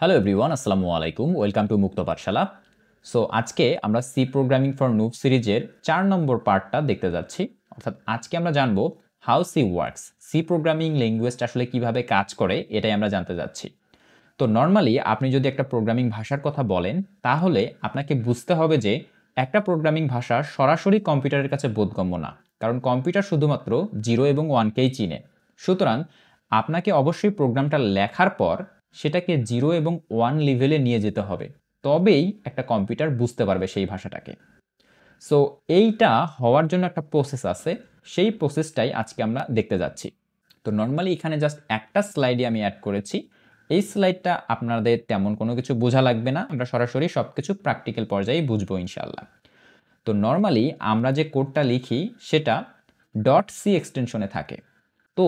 Hello everyone, আসসালামু আলাইকুম। Welcome to মুক্ত পাঠশালা। সো আজকে আমরা সি প্রোগ্রামিং ফর নুব সিরিজের 4 নম্বর পার্টটা দেখতে যাচ্ছি। অর্থাৎ আজকে আমরা জানবো how C works. C programming ল্যাঙ্গুয়েজটা আসলে কিভাবে কাজ করে এটাই আমরা জানতে যাচ্ছি। তো নর্মালি আপনি যদি একটা প্রোগ্রামিং ভাষার কথা বলেন তাহলে আপনাকে বুঝতে হবে যে একটা প্রোগ্রামিং ভাষা সরাসরি কম্পিউটারের কাছে বোধগম্য না, কারণ কম্পিউটার শুধুমাত্র 0 এবং 1কেই চিনে। সুতরাং আপনাকে অবশ্যই প্রোগ্রামটা লেখার পর সেটাকে 0 এবং 1 লেভেলে নিয়ে যেতে হবে, তবেই একটা কম্পিউটার বুঝতে পারবে সেই ভাষাটাকে। সো এইটা হওয়ার জন্য একটা প্রসেস আছে, সেই প্রসেসটাই আজকে আমরা দেখতে যাচ্ছি। তো নর্মালি এখানে জাস্ট একটা স্লাইডে আমি অ্যাড করেছি। এই স্লাইডটা আপনাদের তেমন কোনো কিছু বোঝা লাগবে না, আমরা সরাসরি সব কিছু প্র্যাকটিক্যাল পর্যায়ে বুঝবো ইনশাল্লাহ। তো নর্মালি আমরা যে কোডটা লিখি সেটা ডট সি এক্সটেনশনে থাকে। তো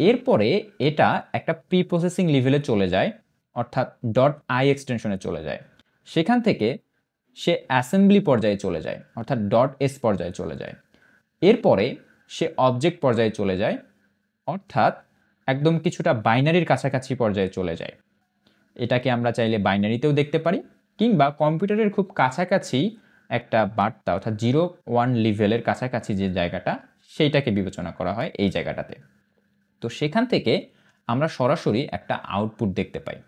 এরপরে এটা একটা প্রি প্রসেসিং লেভেলে চলে যায়, অর্থাৎ ডট আই এক্সটেনশনে চলে যায়। সেখান থেকে সে অ্যাসেম্বলি পর্যায়ে চলে যায়, অর্থাৎ ডট এস পর্যায়ে চলে যায়। এরপরে সে অবজেক্ট পর্যায়ে চলে যায়, অর্থাৎ একদম কিছুটা বাইনারির কাছাকাছি পর্যায়ে চলে যায়। এটাকে আমরা চাইলে বাইনারিতেও দেখতে পারি, কিংবা কম্পিউটারের খুব কাছাকাছি একটা বার্তা, অর্থাৎ 0-1 লেভেলের কাছাকাছি যে জায়গাটা, সেইটাকে বিবেচনা করা হয় এই জায়গাটাতে। তো সেখান থেকে আমরা সরাসরি একটা আউটপুট দেখতে পাই।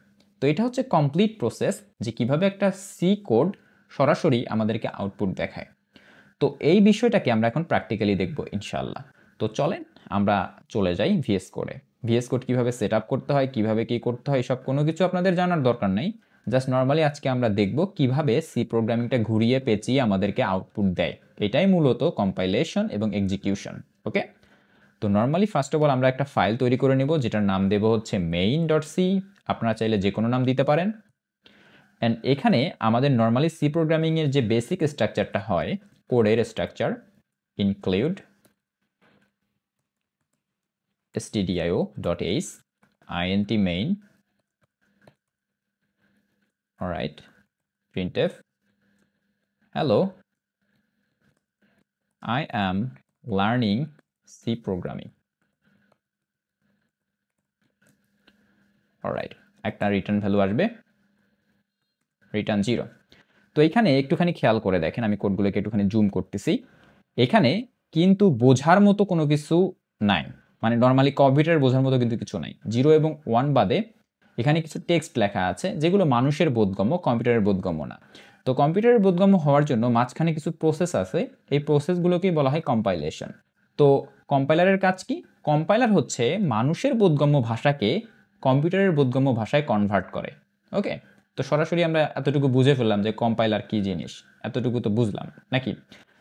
তো এটা হচ্ছে কমপ্লিট প্রসেস, যে কিভাবে একটা সি কোড সরাসরি আমাদেরকে আউটপুট দেখায়। তো এই বিষয়টাকে আমরা এখন প্র্যাকটিক্যালি দেখব ইনশাল্লাহ। তো চলেন আমরা চলে যাই ভিএস কোডে। ভিএস কোড কীভাবে সেট আপ করতে হয়, কীভাবে কী করতে হয়, সব কোনো কিছু আপনাদের জানার দরকার নেই। জাস্ট নর্মালি আজকে আমরা দেখব কিভাবে সি প্রোগ্রামিংটা ঘুরিয়ে পেঁচিয়ে আমাদেরকে আউটপুট দেয়। এটাই মূলত কম্পাইলেশন এবং এক্সিকিউশন। ওকে, তো নর্মালি ফার্স্ট অফ অল আমরা একটা ফাইল তৈরি করে নেব, যেটার নাম দেব হচ্ছে main.c। আপনারা চাইলে যে কোনো নাম দিতে পারেন। অ্যান্ড এখানে আমাদের নর্মালি সি প্রোগ্রামিংয়ের যে বেসিক স্ট্রাকচারটা হয়, কোডের structure, include stdio.h int main, alright, printf hello I am learning C programming, alright, একটা রিটার্ন ভ্যালু আসবে, রিটার্ন 0। তো এখানে একটুখানি খেয়াল করে দেখেন, আমি কোডগুলোকে একটুখানি জুম করতেছি। এখানে কিন্তু বোঝার মতো কোনো কিছু নাই, মানে নর্মালি কম্পিউটার বোঝার মতো কিন্তু কিছু নাই। 0 এবং 1 বাদে এখানে কিছু টেক্সট লেখা আছে যেগুলো মানুষের বোধগম্য, কম্পিউটারের বোধগম্য না। তো কম্পিউটারের বোধগম্য হওয়ার জন্য মাঝখানে কিছু প্রসেস আছে, এই প্রসেসগুলোকেই বলা হয় কম্পাইলেশন। তো কম্পাইলারের কাজ কি? কম্পাইলার হচ্ছে মানুষের বোধগম্য ভাষাকে কম্পিউটারের বোধগম্য ভাষায় কনভার্ট করে। ওকে, তো সরাসরি আমরা এতটুকু বুঝে ফেললাম যে কম্পাইলার কি জিনিস, এতটুকু তো বুঝলাম নাকি?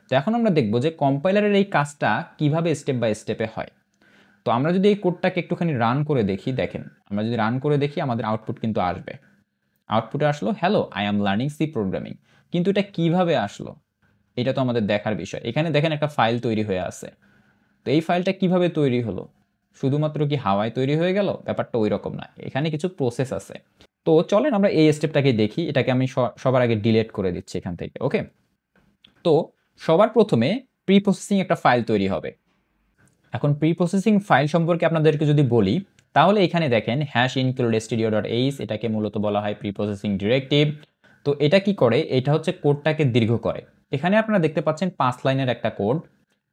তো এখন আমরা দেখব যে কম্পাইলারের এই কাজটা কিভাবে স্টেপ বাই স্টেপে হয়। তো আমরা যদি এই কোডটাকে একটুখানি রান করে দেখি, দেখেন আমরা যদি রান করে দেখি আমাদের আউটপুট কিন্তু আসবে। আউটপুটে আসলো hello I am learning C programming. কিন্তু এটা কিভাবে আসলো এটা তো আমাদের দেখার বিষয়। এখানে দেখেন একটা ফাইল তৈরি হয়ে আছে। তো এই ফাইলটা কিভাবে তৈরি হলো? শুধুমাত্র কি হাওয়ায় তৈরি হয়ে গেল? ব্যাপারটা ওই রকম না, এখানে কিছু প্রসেস আছে। তো চলেন আমরা এই স্টেপটাকে দেখি। এটাকে আমি সবার আগে ডিলিট করে দিচ্ছি এখান থেকে। ওকে, তো সবার প্রথমে প্রি প্রসেসিং একটা ফাইল তৈরি হবে। এখন প্রি প্রসেসিং ফাইল সম্পর্কে আপনাদেরকে যদি বলি, তাহলে এখানে দেখেন #include_stdio.h, এটাকে মূলত বলা হয় প্রি প্রসেসিং ডিরেক্টিভ। তো এটা কি করে? এটা হচ্ছে কোডটাকে দীর্ঘ করে। এখানে আপনারা দেখতে পাচ্ছেন 5 লাইনের একটা কোড,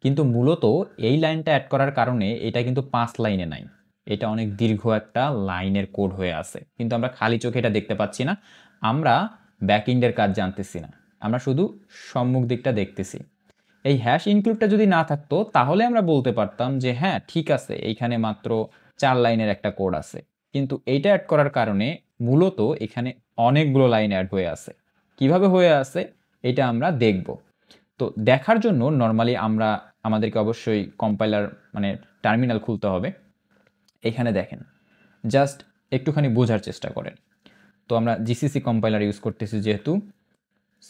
কিন্তু মূলত এই লাইনটা অ্যাড করার কারণে এটা কিন্তু 5 লাইনে নাই, এটা অনেক দীর্ঘ একটা লাইনের কোড হয়ে আছে। কিন্তু আমরা খালি চোখে এটা দেখতে পাচ্ছি না, আমরা ব্যাকএন্ডের কাজ জানতেছি না, আমরা শুধু সম্মুখ দিকটা দেখতেছি। এই #include যদি না থাকতো তাহলে আমরা বলতে পারতাম যে হ্যাঁ ঠিক আছে, এইখানে মাত্র 4 লাইনের একটা কোড আছে। কিন্তু এইটা অ্যাড করার কারণে মূলত এখানে অনেকগুলো লাইন অ্যাড হয়ে আছে। কিভাবে হয়ে আছে এটা আমরা দেখব। তো দেখার জন্য নর্মালি আমাদেরকে অবশ্যই কম্পাইলার মানে টার্মিনাল খুলতে হবে। এখানে দেখেন, জাস্ট একটুখানি বোঝার চেষ্টা করেন। তো আমরা জিসিসি কম্পাইলার ইউজ করতেছি যেহেতু,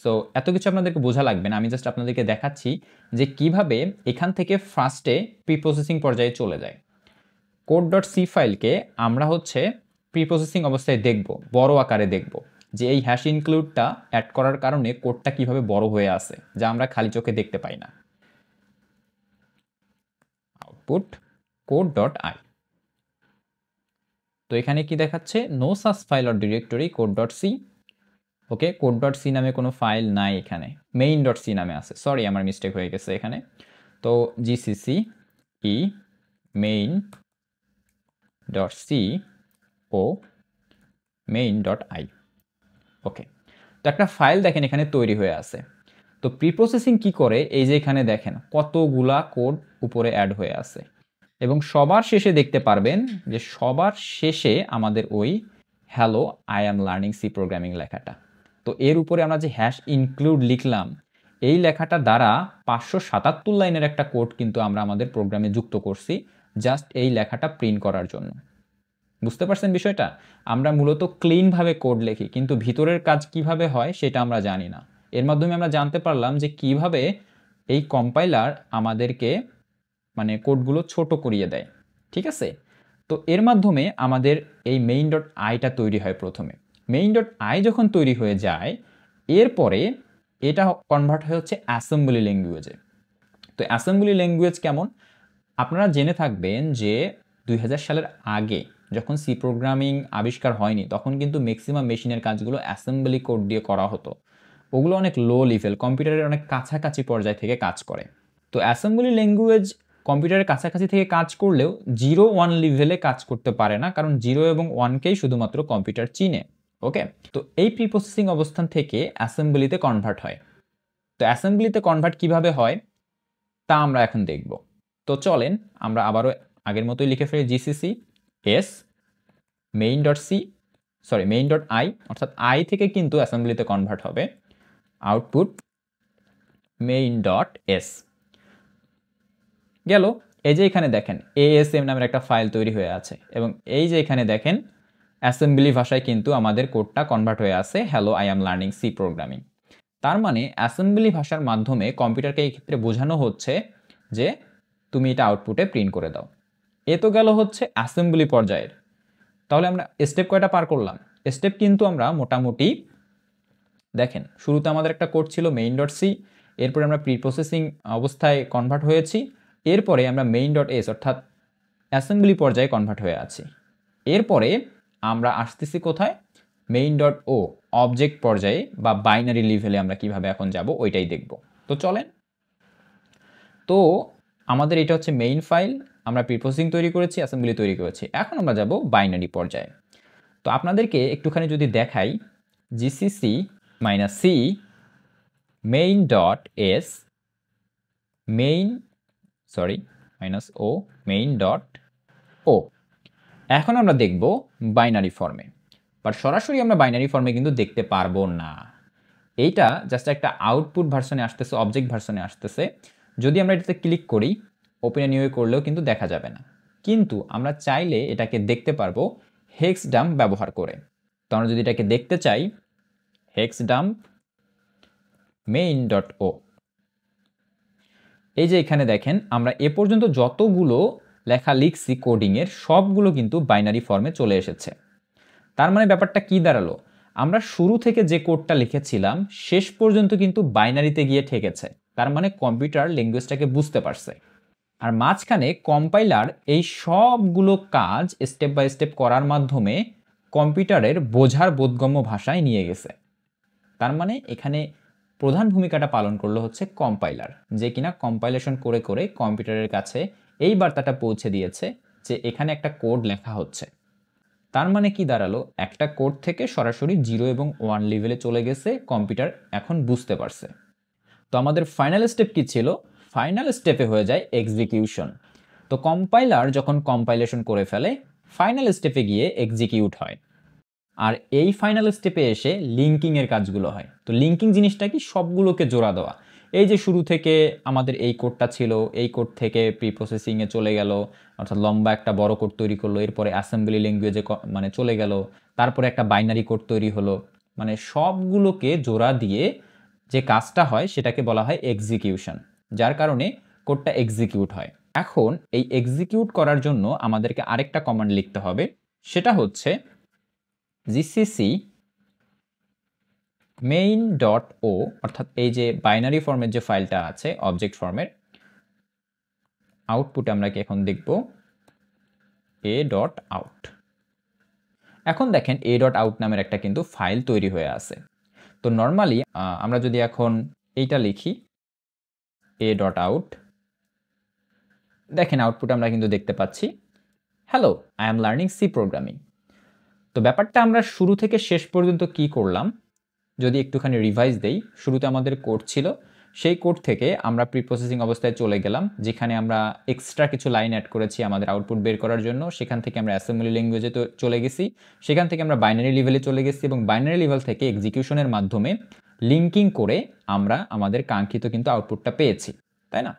সো এত কিছু আপনাদেরকে বোঝা লাগবে না, আমি জাস্ট আপনাদেরকে দেখাচ্ছি যে কিভাবে এখান থেকে ফার্স্টে প্রি প্রসেসিং পর্যায়ে চলে যায়। কোড.সি ফাইলকে আমরা হচ্ছে প্রি প্রসেসিং অবস্থায় দেখব, বড় আকারে দেখব যে এই #includeটা অ্যাড করার কারণে কোডটা কিভাবে বড় হয়ে আসে, যা আমরা খালি চোখে দেখতে পাই না। Output code dot i. তো এখানে কি দেখাচ্ছে, no such file or directory code.c। Okay, code.c নামে কোনো ফাইল নাই এখানে, main.c নামে আছে। সরি, আমার মিস্টেক হয়ে গেছে এখানে। তো জিসিসি ই main.c ও main.i। ওকে, তো একটা ফাইল দেখেন এখানে তৈরি হয়ে আছে। তো প্রিপ্রসেসিং কি করে, এই যে এখানে দেখেন কতগুলা কোড উপরে অ্যাড হয়ে আছে, এবং সবার শেষে দেখতে পারবেন যে সবার শেষে আমাদের ওই hello I am learning C programming লেখাটা। তো এর উপরে আমরা যে হ্যাশ ইনক্লুড লিখলাম, এই লেখাটা দ্বারা 577 লাইনের একটা কোড কিন্তু আমরা আমাদের প্রোগ্রামে যুক্ত করছি, জাস্ট এই লেখাটা প্রিন্ট করার জন্য। বুঝতে পারছেন বিষয়টা? আমরা মূলত ক্লিনভাবে কোড লিখি, কিন্তু ভিতরের কাজ কিভাবে হয় সেটা আমরা জানি না। এর মাধ্যমে আমরা জানতে পারলাম যে কিভাবে এই কম্পাইলার আমাদেরকে মানে কোডগুলো ছোট করিয়ে দেয়। ঠিক আছে? তো এর মাধ্যমে আমাদের এই main.i-টা তৈরি হয় প্রথমে। main.i যখন তৈরি হয়ে যায়, এরপরে এটা কনভার্ট হয়ে হচ্ছে অ্যাসেম্বলি ল্যাঙ্গুয়েজে। তো অ্যাসেম্বলি ল্যাঙ্গুয়েজ কেমন? আপনারা জেনে থাকবেন যে 2000 সালের আগে যখন সি প্রোগ্রামিং আবিষ্কার হয়নি, তখন কিন্তু ম্যাক্সিমাম মেশিনের কাজগুলো অ্যাসেম্বলি কোড দিয়ে করা হতো। ওগুলো অনেক লো লেভেল, কম্পিউটারের অনেক কাছাকাছি পর্যায় থেকে কাজ করে। তো অ্যাসেম্বলি ল্যাঙ্গুয়েজ কম্পিউটারের কাছাকাছি থেকে কাজ করলেও 0-1 লেভেলে কাজ করতে পারে না, কারণ 0 এবং 1কেই শুধুমাত্র কম্পিউটার চিনে। ওকে, তো এই প্রিপ্রসেসিং অবস্থান থেকে অ্যাসেম্বলিতে কনভার্ট হয়। তো অ্যাসেম্বলিতে কনভার্ট কিভাবে হয় তা আমরা এখন দেখব। তো চলেন আমরা আবারও আগের মতোই লিখে ফেলি জিসিসি এস main.i, অর্থাৎ আই থেকে কিন্তু অ্যাসেম্বলিতে কনভার্ট হবে, আউটপুট main.s। গেল। এই যে এখানে দেখেন ASM নামের একটা ফাইল তৈরি হয়ে আছে, এবং এই যে এখানে দেখেন অ্যাসেম্বলি ভাষায় কিন্তু আমাদের কোডটা কনভার্ট হয়ে আছে hello I am learning C programming. তার মানে অ্যাসেম্বলি ভাষার মাধ্যমে কম্পিউটারকে এই ক্ষেত্রে বোঝানো হচ্ছে যে তুমি এটা আউটপুটে প্রিন্ট করে দাও। এ তো গেল হচ্ছে অ্যাসেম্বলি পর্যায়ের। তাহলে আমরা স্টেপ কয়টা পার করলাম? স্টেপ কিন্তু আমরা মোটামুটি দেখেন, শুরুতে আমাদের একটা কোড ছিল main.c, এরপরে আমরা প্রিপ্রসেসিং অবস্থায় কনভার্ট হয়েছি, এরপরে আমরা main.s অর্থাৎ অ্যাসেম্বলি পর্যায়ে কনভার্ট হয়ে আছি। এরপরে আমরা আসতেছি কোথায়? main.o অবজেক্ট পর্যায়ে বা বাইনারি লেভেলে আমরা কিভাবে এখন যাব ওইটাই দেখব। তো চলেন। তো আমাদের এটা হচ্ছে মেইন ফাইল, আমরা প্রিপ্রসেসিং তৈরি করেছি, অ্যাসেম্বলি তৈরি করেছি, এখন আমরা যাব বাইনারি পর্যায়ে। তো আপনাদেরকে একটুখানি যদি দেখাই, জিসিসি -c main.s main.o। এখন আমরা দেখব বাইনারি ফর্মে, বাট সরাসরি আমরা বাইনারি ফর্মে কিন্তু দেখতে পারবো না। এইটা জাস্ট একটা আউটপুট ভার্সনে আসতেছে, অবজেক্ট ভার্সনে আসতেছে। যদি আমরা এটাতে ক্লিক করি, ওপেন নিউ করলেও কিন্তু দেখা যাবে না, কিন্তু আমরা চাইলে এটাকে দেখতে পারবো হেক্স ডাম্প ব্যবহার করে। তো আমরা যদি এটাকে দেখতে চাই, হেক্স ডাম্প main.o, এই যে এখানে দেখেন আমরা এ পর্যন্ত যতগুলো লেখা লিখছি কোডিংয়ের সবগুলো কিন্তু বাইনারি ফর্মে চলে এসেছে। তার মানে ব্যাপারটা কি দাঁড়ালো? আমরা শুরু থেকে যে কোডটা লিখেছিলাম শেষ পর্যন্ত কিন্তু বাইনারিতে গিয়ে ঠেকেছে। তার মানে কম্পিউটার ল্যাঙ্গুয়েজটাকে বুঝতে পারছে, আর মাঝখানে কম্পাইলার এই সবগুলো কাজ স্টেপ বাই স্টেপ করার মাধ্যমে কম্পিউটারের বোঝার বোধগম্য ভাষায় নিয়ে গেছে। তার মানে এখানে প্রধান ভূমিকাটা পালন করলো হচ্ছে কম্পাইলার, যে কিনা কম্পাইলেশন করে করে কম্পিউটারের কাছে এই বার্তাটা পৌঁছে দিয়েছে যে এখানে একটা কোড লেখা হচ্ছে। তার মানে কি দাঁড়ালো? একটা কোড থেকে সরাসরি 0 এবং 1 লেভেলে চলে গেছে, কম্পিউটার এখন বুঝতে পারছে। তো আমাদের ফাইনাল স্টেপ কি ছিল? ফাইনাল স্টেপে হয়ে যায় এক্সিকিউশন। তো কম্পাইলার যখন কম্পাইলেশন করে ফেলে, ফাইনাল স্টেপে গিয়ে এক্সিকিউট হয়। আর এই ফাইনাল স্টেপে এসে লিঙ্কিং এর কাজগুলো হয়। তো লিঙ্কিং জিনিসটা কি? সবগুলোকে জোড়া দেওয়া। এই যে শুরু থেকে আমাদের এই কোডটা ছিল, এই কোড থেকে প্রি প্রসেসিংয়ে চলে গেল, অর্থাৎ লম্বা একটা বড় কোড তৈরি করলো, এরপরে অ্যাসেম্বলি ল্যাঙ্গুয়েজে মানে চলে গেল, তারপরে একটা বাইনারি কোড তৈরি হলো। মানে সবগুলোকে জোড়া দিয়ে যে কাজটা হয় সেটাকে বলা হয় এক্সিকিউশন, যার কারণে কোডটা এক্সিকিউট হয়। এখন এই এক্সিকিউট করার জন্য আমাদেরকে আরেকটা কমান্ড লিখতে হবে, সেটা হচ্ছে জিসিসি main.o, অর্থাৎ এই যে বাইনারি ফর্মের যে ফাইলটা আছে অবজেক্ট ফর্মের, আউটপুট আমরা কি এখন দেখব a.out। এখন দেখেন a ডট আউট নামের একটা কিন্তু ফাইল তৈরি হয়ে আছে। তো নর্মালি আমরা যদি এখন এইটা লিখি a ডট আউট, দেখেন আউটপুট আমরা কিন্তু দেখতে পাচ্ছি hello I am learning C programming. তো ব্যাপারটা আমরা শুরু থেকে শেষ পর্যন্ত কি করলাম যদি একটুখানি রিভাইজ দেই, শুরুতে আমাদের কোড ছিল, সেই কোড থেকে আমরা প্রি প্রসেসিং অবস্থায় চলে গেলাম, যেখানে আমরা এক্সট্রা কিছু লাইন অ্যাড করেছি আমাদের আউটপুট বের করার জন্য। সেখান থেকে আমরা অ্যাসেম্বলি ল্যাঙ্গুয়েজে চলে গেছি, সেখান থেকে আমরা বাইনারি লেভেলে চলে গেছি, এবং বাইনারি লেভেল থেকে এক্সিকিউশনের মাধ্যমে লিঙ্কিং করে আমরা আমাদের কাঙ্ক্ষিত কিন্তু আউটপুটটা পেয়েছি, তাই না?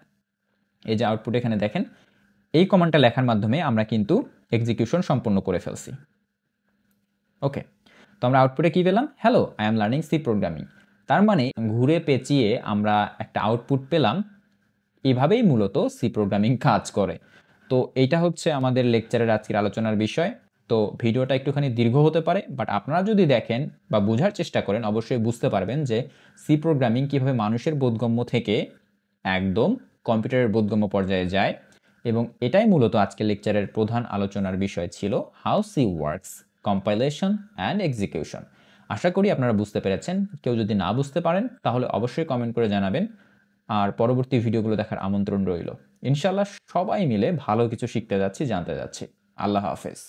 এই যে আউটপুট এখানে দেখেন, এই কমান্ডটা লেখার মাধ্যমে আমরা কিন্তু এক্সিকিউশন সম্পন্ন করে ফেলছি। ওকে, তো আমরা আউটপুটে কি পেলাম? Hello I am learning C programming. তার মানে ঘুরে পেঁচিয়ে আমরা একটা আউটপুট পেলাম। এভাবেই মূলত সি প্রোগ্রামিং কাজ করে। তো এইটা হচ্ছে আমাদের লেকচারের আজকের আলোচনার বিষয়। তো ভিডিওটা একটুখানি দীর্ঘ হতে পারে, বাট আপনারা যদি দেখেন বা বোঝার চেষ্টা করেন অবশ্যই বুঝতে পারবেন যে সি প্রোগ্রামিং কীভাবে মানুষের বোধগম্য থেকে একদম কম্পিউটারের বোধগম্য পর্যায়ে যায়। এবং এটাই মূলত আজকের লেকচারের প্রধান আলোচনার বিষয় ছিল, how C works, compilation and execution. আশা করি আপনারা বুঝতে পেরেছেন। কেউ যদি না বুঝতে পারেন তাহলে অবশ্যই কমেন্ট করে জানাবেন, আর পরবর্তী ভিডিওগুলো দেখার আমন্ত্রণ রইল। ইনশাআল্লাহ সবাই মিলে ভালো কিছু শিখতে যাচ্ছি, জানতে যাচ্ছি। আল্লাহ হাফেজ।